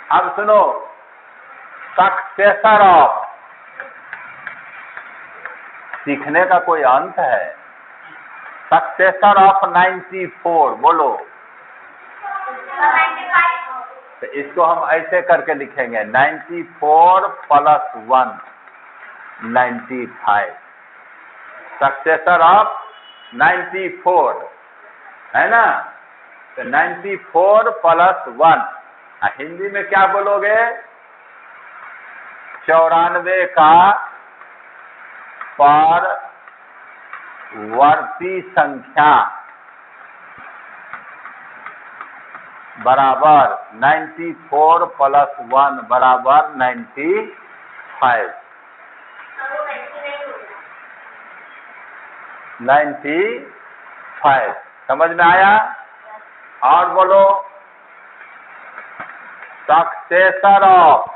अब सुनो, successor of, सीखने का कोई अंत है? सक्सेसर ऑफ 94, बोलो। तो इसको हम ऐसे करके लिखेंगे, 94 प्लस 1, 95। सक्सेसर ऑफ 94 है ना, तो 94 प्लस 1, हिंदी में क्या बोलोगे? 94 का परवर्ती संख्या बराबर 94 प्लस 1 बराबर 95। 95 समझ में आया? और बोलो, सक्सेसर ऑफ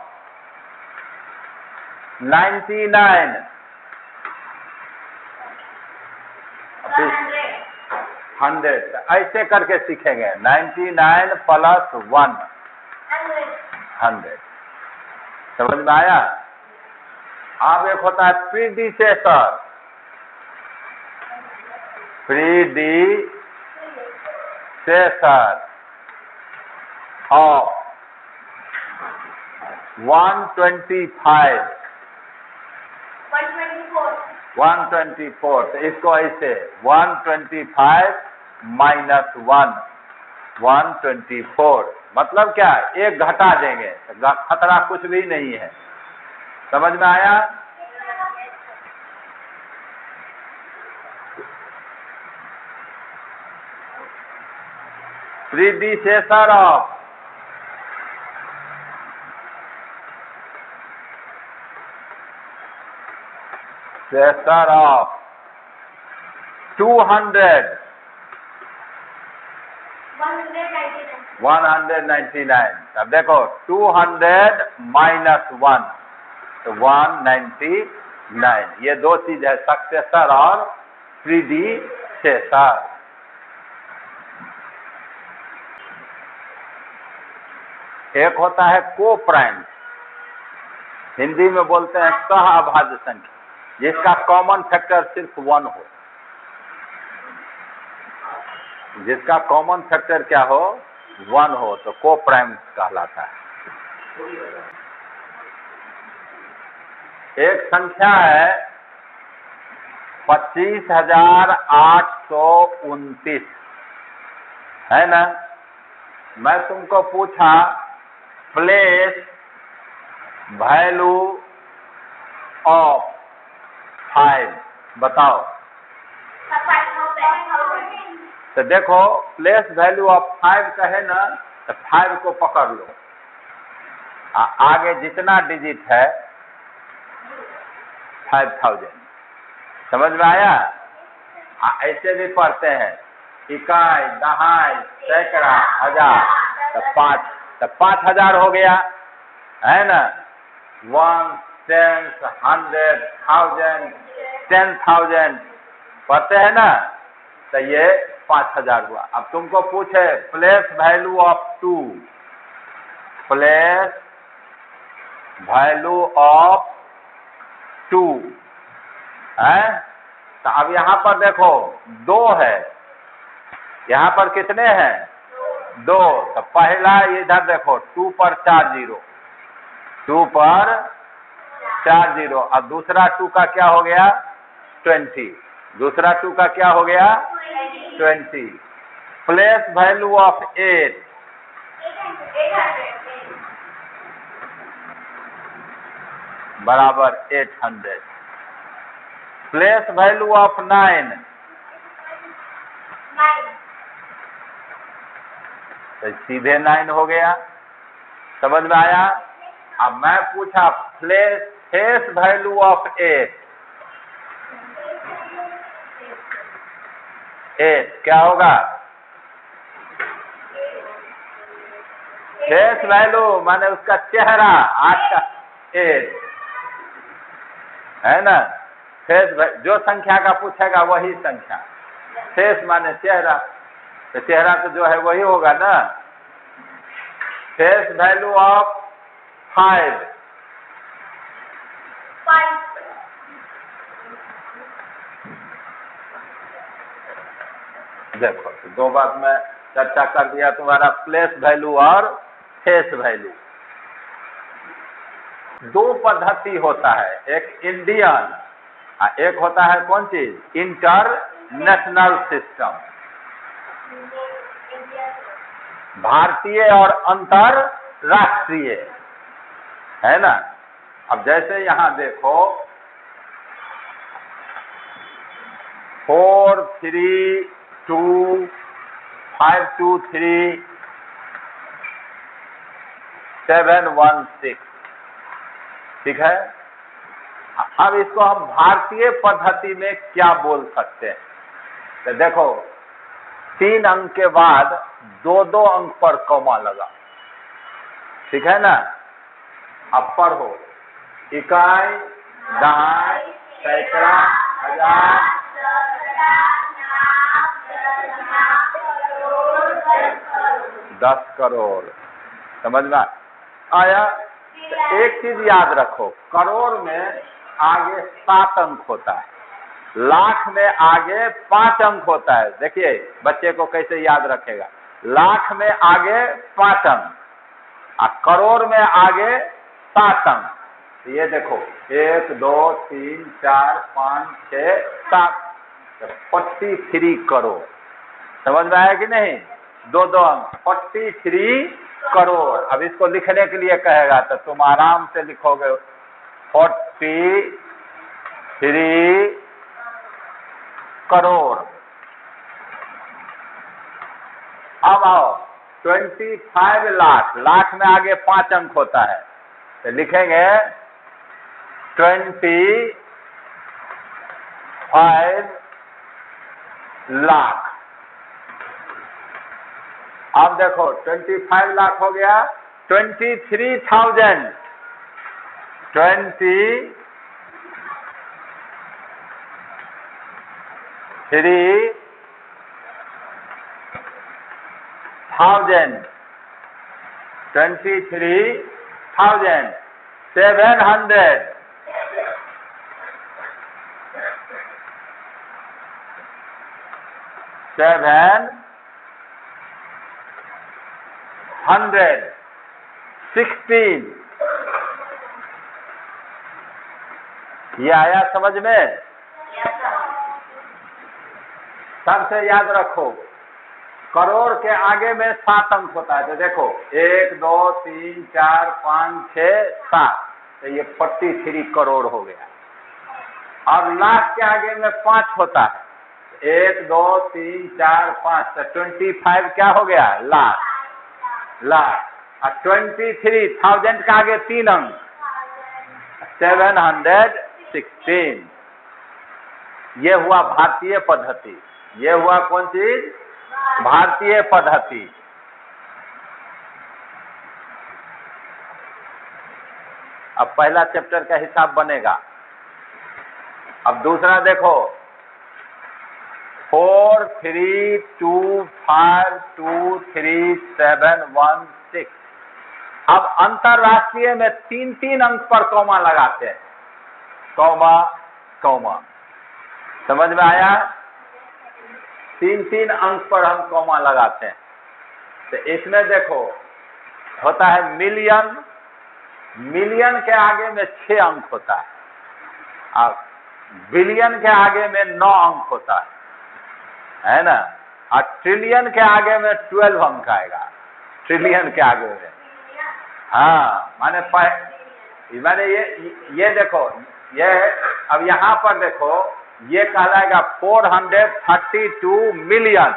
99, 100, ऐसे करके सीखेंगे, 99 प्लस 1, 100। समझ में आया? अब एक होता है प्रीडिसेसर, प्रीडिसेसर ऑफ 125, 124। तो इसको ऐसे 125 माइनस 1, 124, मतलब क्या? एक घटा देंगे, खतरा कुछ भी नहीं है। समझ में आया? Predecessor of Saser of 200, 199। अब देखो 200 माइनस 1, तो 199। ये दो चीज है, सक्सेसर और प्रीडिसेसर। एक होता है कोप्राइम, हिंदी में बोलते हैं सह अभाज्य संख्या, जिसका कॉमन फैक्टर सिर्फ 1 हो। जिसका कॉमन फैक्टर क्या हो? 1 हो, तो कोप्राइम कहलाता है। एक संख्या है 25,829, है ना? मैं तुमको पूछा प्लेस वैल्यू ऑफ 5, बताओ। तो देखो, प्लेस वैल्यू ऑफ 5 कहे ना, तो 5 को पकड़ लो, आगे जितना डिजिट है 5000। समझ में आया? ऐसे भी पढ़ते हैं, इकाई, दहाई, सैकड़ा, हजार, तो 5000 हो गया, है ना? 1, 10, 100, 1000, 10,000 पढ़ते हैं ना, तो ये 5000 हुआ। अब तुमको पूछे place value of 2, place value of 2 है, तो अब यहाँ पर देखो 2 है, यहाँ पर कितने हैं? 2। तो पहला इधर देखो 2 पर 4 0, 2 पर 4 0। अब दूसरा 2 का क्या हो गया? 20। दूसरा 2 का क्या हो गया? 20। प्लेस वैल्यू ऑफ 8, बराबर 800। प्लेस वैल्यू ऑफ 9, तो सीधे 9 हो गया। समझ में आया? अब मैं पूछा फेस वैल्यू ऑफ 8, 8 क्या होगा? फेस वैल्यू माने उसका चेहरा, 8 का 8, है ना? फेस जो संख्या का पूछेगा वही संख्या। फेस माने चेहरा, तो चेहरा तो जो है वही होगा ना। Face value of 5। देखो तो दो बात में चर्चा कर दिया, तुम्हारा प्लेस वैल्यू और फेस वैल्यू। दो पद्धति होता है, एक इंडियन, एक होता है कौन चीज, इंटरनेशनल सिस्टम, भारतीय और अंतरराष्ट्रीय, है ना। अब जैसे यहां देखो 4 3 2 5 2 3 7 1 6, ठीक है। अब इसको हम भारतीय पद्धति में क्या बोल सकते हैं, तो देखो 3 अंक के बाद 2-2 अंक पर कॉमा लगा, ठीक है ना। अब पढ़ो, इकाई, दहाई, सैकड़ा, हजार, 10 करोड़, समझ में आया। तो एक चीज याद रखो, करोड़ में आगे 7 अंक होता है, लाख में आगे 5 अंक होता है। देखिए बच्चे को कैसे याद रखेगा, लाख में आगे 5 अंक और करोड़ में आगे 7 अंक। तो ये देखो 1 2 3 4 5 6 7, 43 करोड़, समझ में आया कि नहीं। 2-2 अंक, 43 करोड़। अब इसको लिखने के लिए कहेगा तो तुम आराम से लिखोगे 43 करोड़। अब आओ 25 लाख, लाख में आगे 5 अंक होता है, तो लिखेंगे 25 लाख। अब देखो 25 लाख हो गया, 23,000, 23,000, 23,000, 700, 16। ये आया समझ में। सबसे याद रखो, करोड़ के आगे में 7 अंक होता है, तो देखो 1 2 3 4 5 6 7, तो ये 43 करोड़ हो गया। अब लाख के आगे में 5 होता है, 1 2 3 4 5, तो 25 क्या हो गया, लाख। और 23,000 का आगे 3 अंक, 716। ये हुआ भारतीय पद्धति, ये हुआ कौन चीज, भारतीय पद्धति। अब पहला चैप्टर का हिसाब बनेगा। अब दूसरा देखो 4 3 2 5 2 3 7 1 6। अब अंतरराष्ट्रीय में 3-3 अंक पर कॉमा लगाते हैं, कॉमा कॉमा, समझ में आया। 3-3 अंक पर हम कॉमा लगाते हैं। तो इसमें देखो होता है मिलियन, मिलियन के आगे में 6 अंक होता है, और बिलियन के आगे में 9 अंक होता है ना। और ट्रिलियन के आगे में 12 अंक आएगा, ट्रिलियन के आगे में। हाँ माने ये देखो, ये अब यहाँ पर देखो, ये कहलाएगा 432 मिलियन,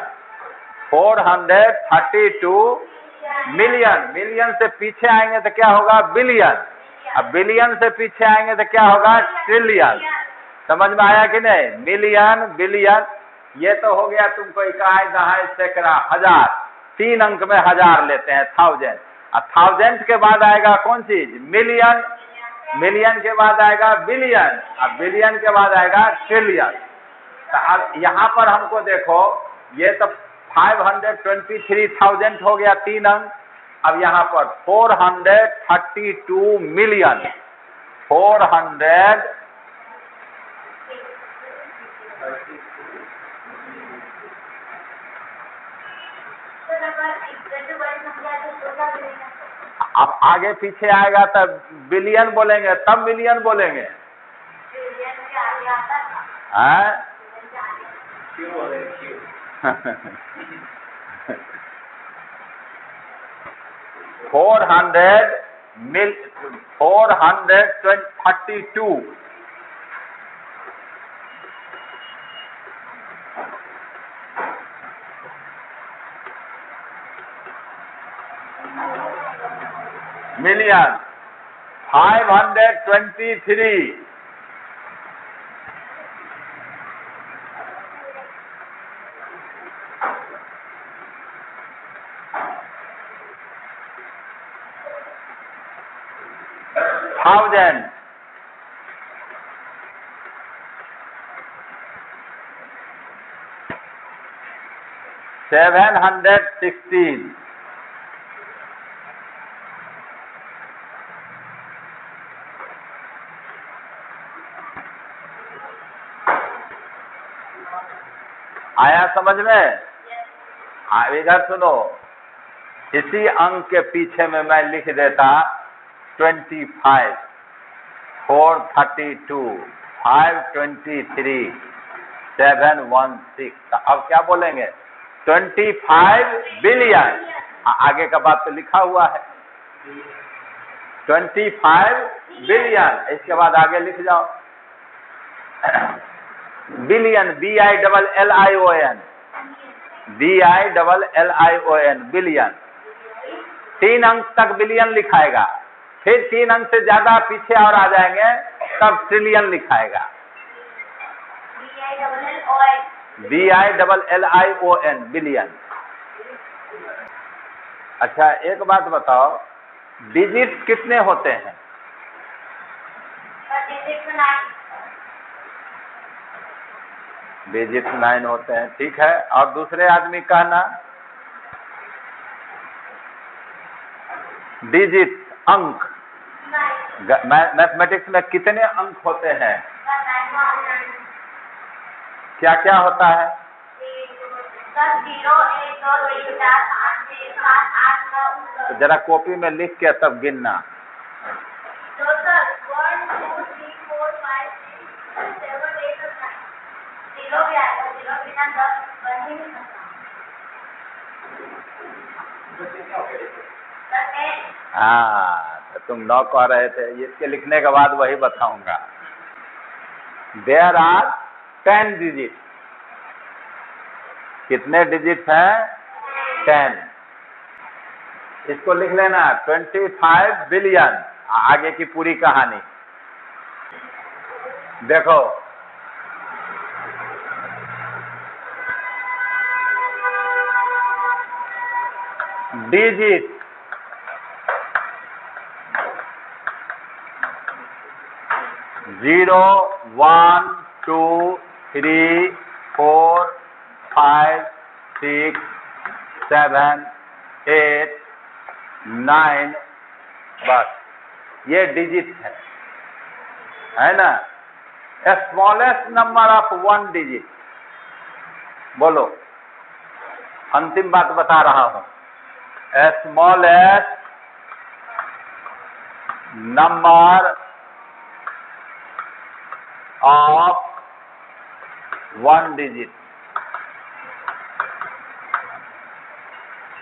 432 मिलियन। मिलियन से पीछे आएंगे तो क्या होगा, बिलियन। अब बिलियन से पीछे आएंगे तो क्या होगा, ट्रिलियन। समझ में आया कि नहीं। मिलियन, बिलियन, ये तो हो गया तुमको इकाई, दहाई, सैकड़ा, हजार। 3 अंक में हजार लेते हैं, 1000। और 1000 के बाद आएगा कौन चीज, मिलियन। मिलियन के बाद आएगा बिलियन, और बिलियन के बाद आएगा ट्रिलियन। तो अब यहाँ पर हमको देखो, ये तो 523,000 हो गया 3 अंक, अब यहाँ पर 432 मिलियन 400 अब आगे पीछे आएगा तब बिलियन बोलेंगे, तब मिलियन बोलेंगे। हैं? 432 मिलियन 523 थाउजेंड 716 आया समझ में? इधर सुनो, इसी अंक के पीछे में मैं लिख देता 25 432 523 716। अब क्या बोलेंगे? 25 बिलियन। आगे का बात तो लिखा हुआ है 25 बिलियन। इसके बाद आगे लिख जाओ बिलियन BILLION BILLION बिलियन। 3 अंक तक बिलियन लिखाएगा, फिर 3 अंक से ज्यादा पीछे और आ जाएंगे तब ट्रिलियन लिखाएगा। BILLION billion. अच्छा एक बात बताओ, डिजिट कितने होते हैं? डिजिट 9 होते हैं, ठीक है। और दूसरे आदमी कहना डिजिट अंक मैथमेटिक्स में कितने अंक होते हैं? क्या क्या होता है? 0 1 2 3 4 5 6 7 8 9। जरा कॉपी में लिख के तब गिनना। हाँ तो तुम 9 कह रहे थे, इसके लिखने के बाद वही बताऊंगा। There are 10 digit. कितने डिजिट हैं? 10। इसको लिख लेना 25 बिलियन। आगे की पूरी कहानी देखो। डिजिट 0 1 2 3 4 5 6 7 8 9 बस ये डिजिट है ना। Smallest number of 1 digit. बोलो, अंतिम बात बता रहा हूं। Smallest number of 1 digit.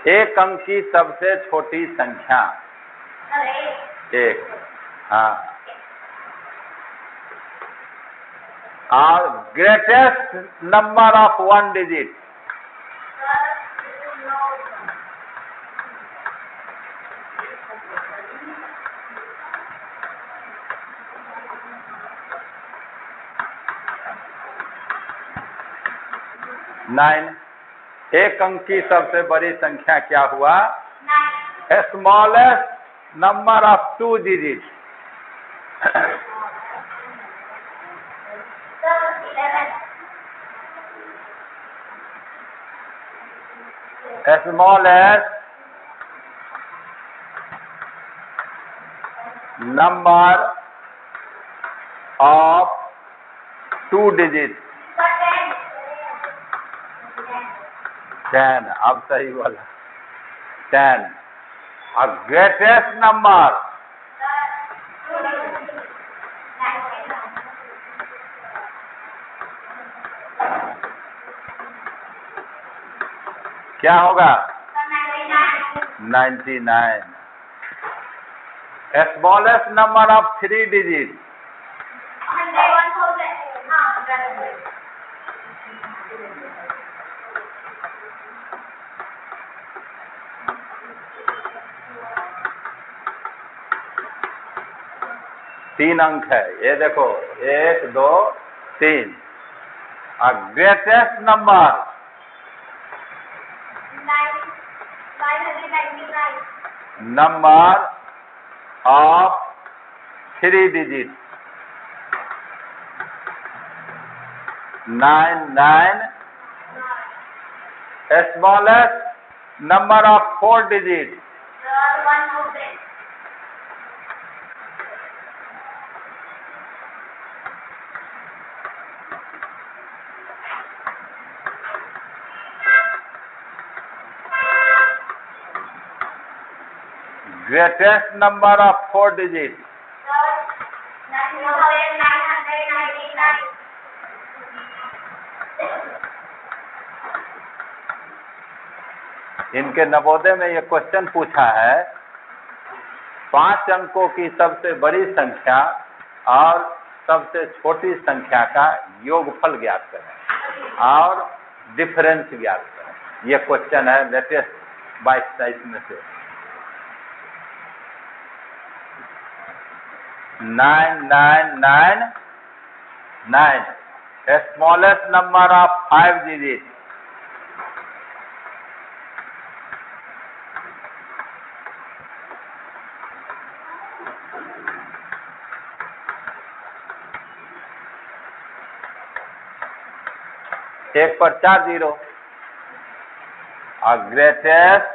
एक अंक की सबसे छोटी संख्या 1। हाँ, और greatest number of 1 digit. Nine. एक अंक की सबसे बड़ी संख्या क्या हुआ? Smallest number of 2 digit. Smallest number of 2 digit. 10, अब सही बोला, 10। और ग्रेटेस्ट नंबर, क्या होगा? 99। स्मॉलेस्ट नंबर ऑफ 3 डिजिट, 3 अंक है, ये देखो 1 2 3। और greatest number, 999। Number of 3 digit, 99। Smallest number of 4 digit, 1000। Greatest number of 4 digit, 9999। इनके नवोदय में ये क्वेश्चन पूछा है, 5 अंकों की सबसे बड़ी संख्या और सबसे छोटी संख्या का योगफल ज्ञात करें और डिफरेंस ज्ञात करें। ये क्वेश्चन है लेटेस्ट 22-23 में से। 9999, स्मॉलेस्ट नंबर ऑफ 5 डिजिट, 1 पर 4 जीरो। और ग्रेटेस्ट